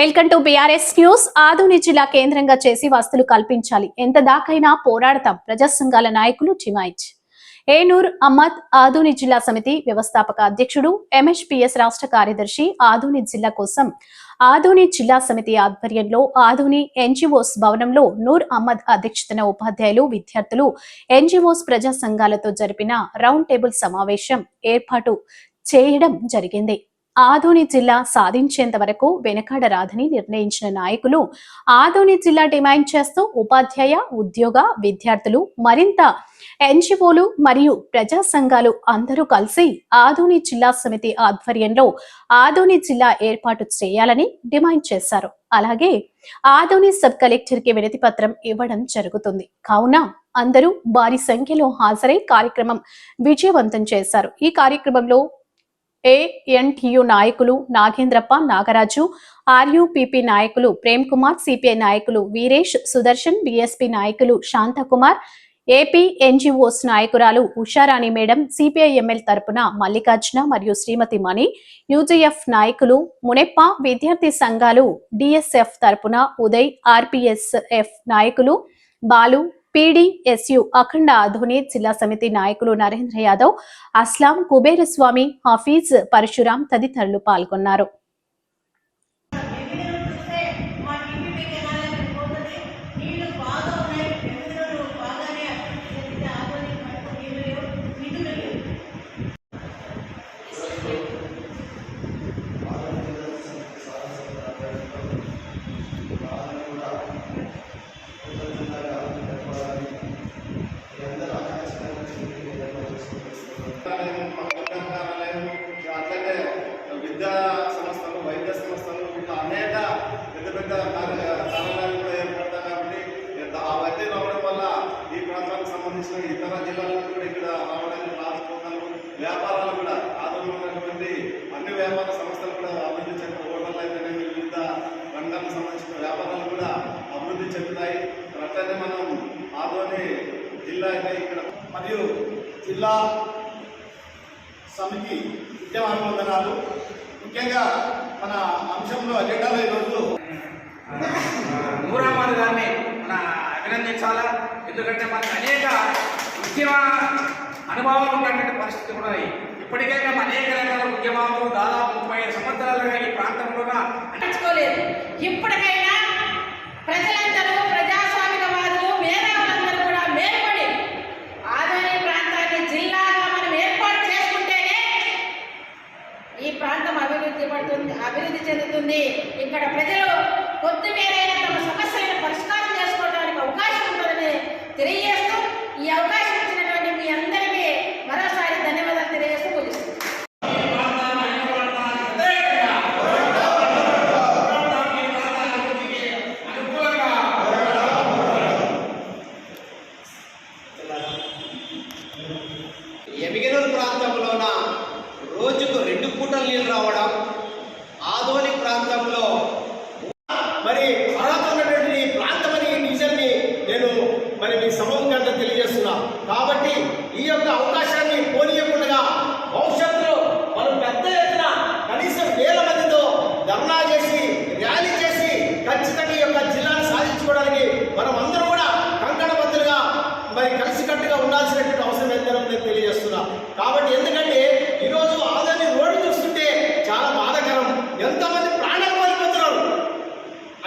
Welcome to BRS news. Adoni జిల్లా కేంద్రంగా చేసి వసతులు కల్పించాలి, ఎంత దాకైనా పోరాడతాం. ప్రజా సంఘాల నాయకులు చిమాయిచ్. ఏనూర్ అహ్మద్ ఆదోని జిల్లా సమితి వ్యవస్థాపక అధ్యక్షుడు, ఎంహెచ్పిఎస్ రాష్ట్ర కార్యదర్శి ఆదోని జిల్లా కోసం ఆదోని జిల్లా సమితి ఆధ్వర్యంలో ఆదోని ఎన్జిఓస్ భవనంలో నూర్ అహ్మద్ అధ్యక్షతన ఉపాధ్యాయులు, విద్యార్థులు, ఎన్జిఓస్ ప్రజా సంఘాలతో జరిపిన రౌండ్ టేబుల్ సమావేశం ఏర్పాటు చేయడం జరిగింది. ఆదోని జిల్లా సాధించేంత వరకు వెనకాడరాదని నిర్ణయించిన నాయకులు ఆదోని జిల్లా డిమాండ్ చేస్తూ ఉపాధ్యాయ, ఉద్యోగ, విద్యార్థులు, మరింత ఎన్జిఓలు మరియు ప్రజా సంఘాలు అందరూ కలిసి ఆదోని జిల్లా సమితి ఆధ్వర్యంలో ఆదోని జిల్లా ఏర్పాటు చేయాలని డిమాండ్ చేశారు. అలాగే ఆదోని సబ్ కలెక్టర్ కి వినతి పత్రం ఇవ్వడం జరుగుతుంది. కావున అందరూ భారీ సంఖ్యలో హాజరై కార్యక్రమం విజయవంతం చేశారు. ఈ కార్యక్రమంలో ఏఎన్టీయు నాయకులు నాగేంద్రప్ప, నాగరాజు, ఆర్యుపిపి నాయకులు ప్రేమ్ కుమార్, సిపిఐ నాయకులు వీరేష్, సుదర్శన్, బిఎస్పి నాయకులు శాంతకుమార్, ఏపీ ఎన్జిఓస్ నాయకురాలు ఉషారాణి మేడం, సిపిఐ ఎంఎల్ తరపున మల్లికార్జున మరియు శ్రీమతి మణి, యూజీఎఫ్ నాయకులు మునెప్ప, విద్యార్థి సంఘాలు డిఎస్ఎఫ్ తరపున ఉదయ్, ఆర్పిఎస్ఎఫ్ నాయకులు బాలు, పీడీఎస్యు అఖండ ఆధోని జిల్లా సమితి నాయకులు నరేంద్ర యాదవ్, అస్లాం, కుబేరస్వామి, హఫీజ్, పరశురాం తదితరులు పాల్గొన్నారు. విద్యా సంస్థలు, వైద్య సంస్థలు, ఇట్లా అనేక పెద్ద పెద్ద కార్యాలయాలు కూడా ఏర్పడతాయి. కాబట్టి అవన్నీ రావడం వల్ల ఈ ప్రాంతానికి సంబంధించిన ఇతర జిల్లాలకు కూడా ఇక్కడ రావడానికి రాకపోతారు. వ్యాపారాలు కూడా ఆదోళన ఉన్నటువంటి అన్ని వ్యాపార సంస్థలు కూడా అభివృద్ధి చెందిన హోటల్ అయితేనే వివిధ రంగాలకు సంబంధించిన వ్యాపారాలు కూడా అభివృద్ధి చెందుతాయి. అట్లనే మనం ఆదోని జిల్లా అయితే ఇక్కడ మరియు జిల్లా సమితి ఉద్యమాభివందనాలు. ముఖ్యంగా మన అంశంలో అజెండాలో ఈరోజు నూర్ అహ్మద్ గారిని మన అభినందించాలా. ఎందుకంటే మనకు అనేక ఉద్యమ అనుభవాలు ఉన్నటువంటి పరిస్థితి ఉన్నాయి. ఇప్పటికే మేము అనేక రకాల ఉద్యమాలు దాదాపు 30 సంవత్సరాలుగా ఈ ప్రాంతంలో నడుచుకోలేదు. ఇప్పటికైనా ప్రజలందరూ, ప్రజాస్వామికవాదులు, మేధావులందరూ కూడా మేల్పడి ఆదోని ప్రాంతాన్ని జిల్లాగా మనం ఏర్పాటు చేసుకుంటేనే ఈ ప్రాంతం అభివృద్ధి చెందుతుంది. ఇక్కడ ప్రజలు కొద్దిమేరైనా తమ సమస్యలను పరిష్కారం చేసుకోవడానికి అవకాశం ఉంటుందని తెలియజేస్తూ ఈ అవకాశం ఇచ్చినటువంటి మీ అందరికీ మరోసారి ధన్యవాదాలు తెలియజేస్తూ ముగిస్తున్నాను. ఎమిగనూరు ప్రాంతంలోన రోజుకు 2 పూటలు నీళ్ళు రావడం, ఆదోని ప్రాంతంలో మరి అర్హత ఉన్నటువంటి ప్రాంతం అని డివిజన్ని నేను మరి మీ సమూహంగా తెలియజేస్తున్నా. కాబట్టి ఈ యొక్క అవకాశాన్ని పోనీయకుండా భవిష్యత్తులో మనం పెద్ద ఎత్తున కనీసం 1000 మందితో ధర్నా చేసి, ర్యాలీ చేసి ఖచ్చితంగా ఈ యొక్క జిల్లాను సాధించుకోవడానికి మనం అందరూ కూడా కంకణబద్ధులుగా మరి కలిసికట్టుగా ఉండాల్సినటువంటి అవసరం ఎంతైనా నేను తెలియజేస్తున్నా. కాబట్టి ఎందుకంటే ఈరోజు ఆదోని రోడ్డు చూస్తుంటే చాలా బాధాకరం. ఎంతమంది ప్రాణాలు కోల్పోతున్నారు.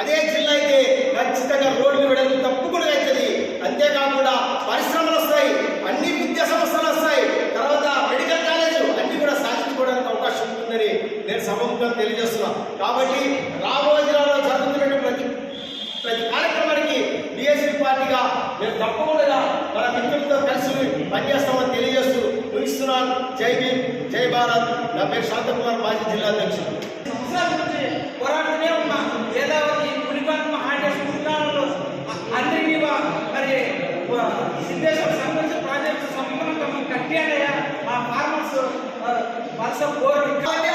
అదే జిల్లా అయితే ఖచ్చితంగా రోడ్లు వేయడానికి తప్పకుండా అవుతుంది. అంతేకాకుండా పరిశ్రమలు వస్తాయి, అన్ని విద్యా సంస్థలు వస్తాయి, తర్వాత మెడికల్ కాలేజీలు అన్ని కూడా సాధించుకోవడానికి అవకాశం ఉంటుందని నేను సభముఖంగా తెలియజేస్తున్నా. కాబట్టి రాబోయే జిల్లాలో జరుగుతున్నటువంటి ప్రతి కార్యక్రమానికి బీఎస్పీ పార్టీగా మేము తప్పకుండా మన మిత్రులతో కలిసి పనిచేస్తామని తెలియజేస్తూ ముగిస్తున్నాను. జై భీమ్, జై భారత్. నా పేరు శాంతకుమార్, మాజీ జిల్లా అధ్యక్షుడు. సంవత్సరాల నుంచి పోరాడుతూనే ఉన్నాం. ఏదో ఈ పులిపాన్ మహారాష్ట్రలో అందరికీ మరి సిద్ధేశ్వర సంబంధించిన ప్రాజెక్టు సంపూర్ణంగా కట్టాడయ్యా మా ఫార్మర్స్ వరుస బోర్.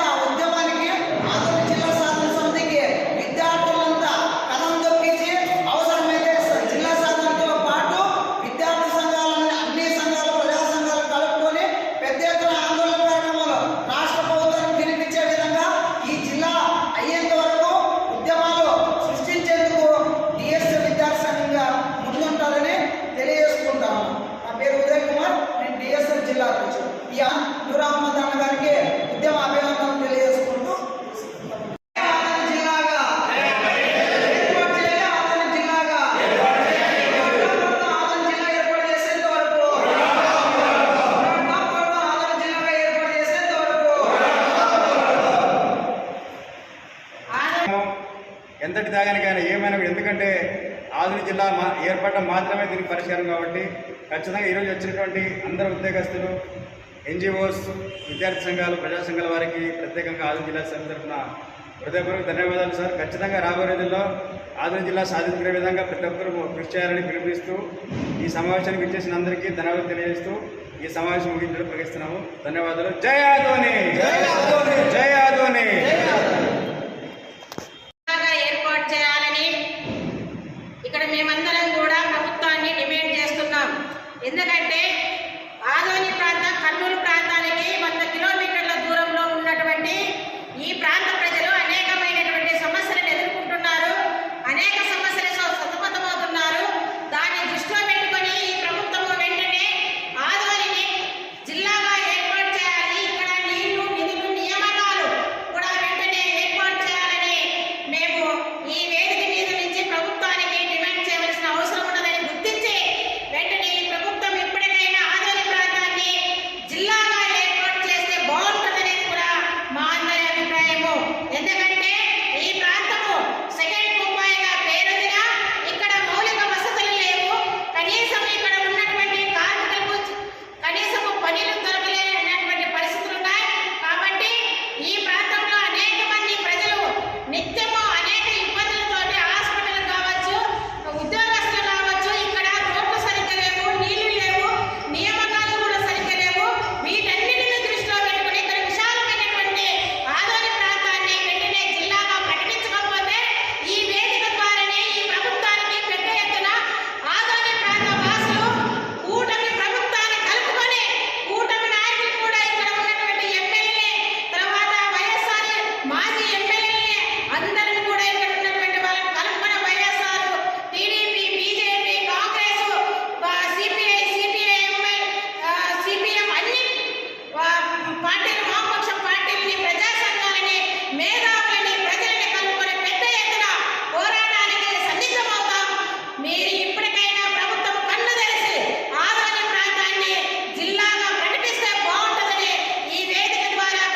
ఆ ఉద్యమానికి ఆదోని జిల్లా సాధన సమితికి విద్యార్థులంతా కథం దొక్కించి అవసరమైతే జిల్లా సాధనతో పాటు విద్యార్థి సంఘాలను, అన్ని సంఘాలు, ప్రజా సంఘాలు కలుపుకొని పెద్ద ఎత్తున ఆందోళన కార్యక్రమాలు రాష్ట్ర ప్రభుత్వానికి వినిపించే విధంగా ఈ జిల్లా అయ్యేంత వరకు ఉద్యమాలు ఎంతటి దాగానికైనా ఏమైనా ఎందుకంటే ఆధునిక జిల్లా ఏర్పడడం మాత్రమే దీనికి పరిష్కారం కాబట్టి ఖచ్చితంగా ఈరోజు వచ్చినటువంటి అందరు ఉద్యోగస్తులు, ఎన్జిఓస్, విద్యార్థి సంఘాలు, ప్రజా సంఘాల వారికి ప్రత్యేకంగా ఆధునిక జిల్లా సమితి తరఫున హృదయపూర్వక ధన్యవాదాలు సార్. ఖచ్చితంగా రాబోయే రోజుల్లో ఆధునిక జిల్లా సాధించుకునే విధంగా ప్రతి ఒక్కరూ కృషి చేయాలని పిలుపునిస్తూ ఈ సమావేశానికి విచ్చేసిన అందరికీ ధన్యవాదాలు తెలియజేస్తూ ఈ సమావేశం ముగించడం ప్రకటిస్తున్నాము. ధన్యవాదాలు. జై ఆదోని, జై ఆదోని, జై ఆదోని. ఏర్పాటు చేయాలని ఇక్కడ మేమందరం కూడా ప్రభుత్వాన్ని డిమాండ్ చేస్తున్నాం. ఎందుకంటే ఆదోని ప్రాంతం కర్నూలు ప్రాంతానికి 100 కిలోమీటర్ల దూరంలో ఉన్నటువంటి ఈ ప్రాంత ప్రజలు అనేకమైనటువంటి సమస్యలను ఎదుర్కొంటున్నారు. అనేక సమస్యలతో సతమతమవుతున్నారు. దాన్ని దృష్టిలో పెట్టుకొని ఈ ప్రభుత్వము వెంటనే ఆదోనిని జిల్లాగా ఏర్పాటు చేయాలి. ఇక్కడ నీళ్లు, నిధులు, నియామకాలు కూడా వెంటనే ఏర్పాటు చేయాలని మేము ఈ వేదిక మీద నుంచి ప్రభుత్వానికి డిమాండ్ చేయవలసిన అవసరం ఉన్నదని గుర్తించి వెంటనే ఈ ప్రభుత్వం ఇప్పటికైనా ఆదోని ప్రాంతాన్ని జిల్లాగా ఏర్పాటు చేస్తే బాగుంటుందనేది కూడా మా అందరి అభిప్రాయము. ఎందుకంటే ఈ ప్రాంతము సెకండ్ ముంబైగా పేరొందిన ఇక్కడ మౌలిక వసతులు లేవు. కనీసం ఇక్కడ ఉన్నటువంటి కార్మికులకు కనీసం పనులు దొరకలేనటువంటి పరిస్థితులు ఉన్నాయి. కాబట్టి ఈ ప్రాంతంలో అనేక మంది ప్రజలు నిత్యము అనేక ఇబ్బందులతోటి హాస్పిటల్ కావచ్చు, ఉద్యోగస్తులు కావచ్చు, ఇక్కడ రోడ్లు సరిగ్గా లేవు, నీళ్లు లేవు, నియామకాలు కూడా సరిగ్గా లేవు. వీటన్నిటిని దృష్టిలో పెట్టుకుని ఇక్కడ విశాలమైనటువంటి ఆదోని ప్రాంతాన్ని వెంటనే జిల్లాగా ప్రకటించకపోతే ఈ వేదిక ద్వారానే ఈ ప్రభుత్వానికి పెద్ద ఎత్తున ఆదోని ప్రాంత వాసులు కూటమి ప్రభుత్వాన్ని కలుపుకొని కూటమి నాయకులు కూడా ఇక్కడ ఉన్నటువంటి ఎమ్మెల్యే తర్వాత వైఎస్ఆర్ మాజీ